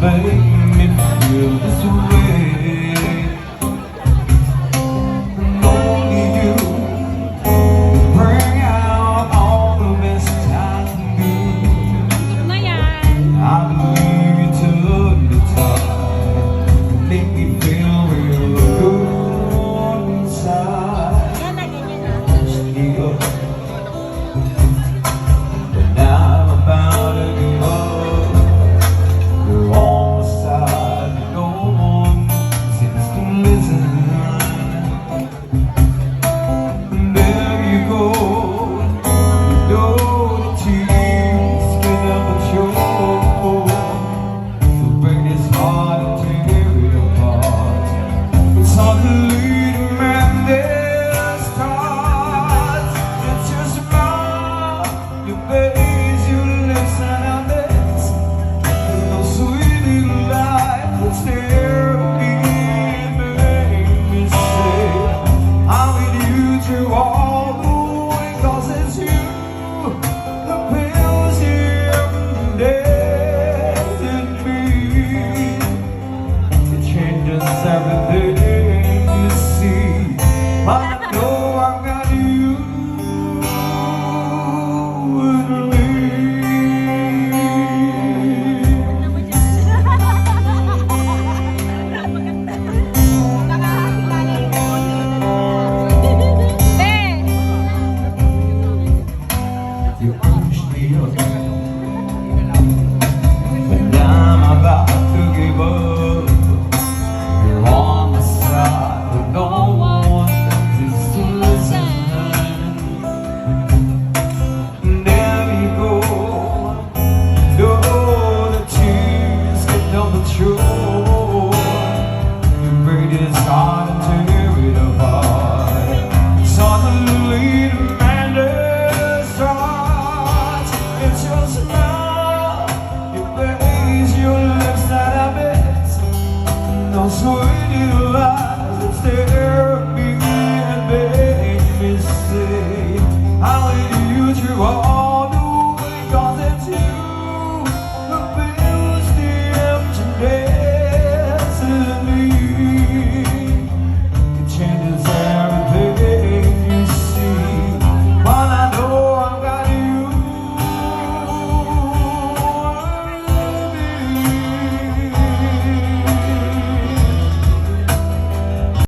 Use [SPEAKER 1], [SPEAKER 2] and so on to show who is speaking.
[SPEAKER 1] make me feel this way. Only you bring out all the best I can do. I believe you took the time to make me feel real good inside. Yeah. But now I'm about to give up. You're on my side, no one seems to listen. And there you go, you know the tears can never show. So break this heart and tear it apart. It's hard to lead a man that starts. It's just about your face, your lips, and our lips. No sweet little life that's there me and make me say I'm with you through all the way, 'cause it's you that feels here dead in me. It changes everything you see, but I know I've got you with me. You push me up, but I'm about to give up. You're on my side, but no one is to listen. And there you go, know the tears can never show. You break this heart and tear it apart. It's hard to lead a man that starts. It's your smile, your face, your lips that I miss. No sweet little lies that stare at me and make me say, I'll lead you through all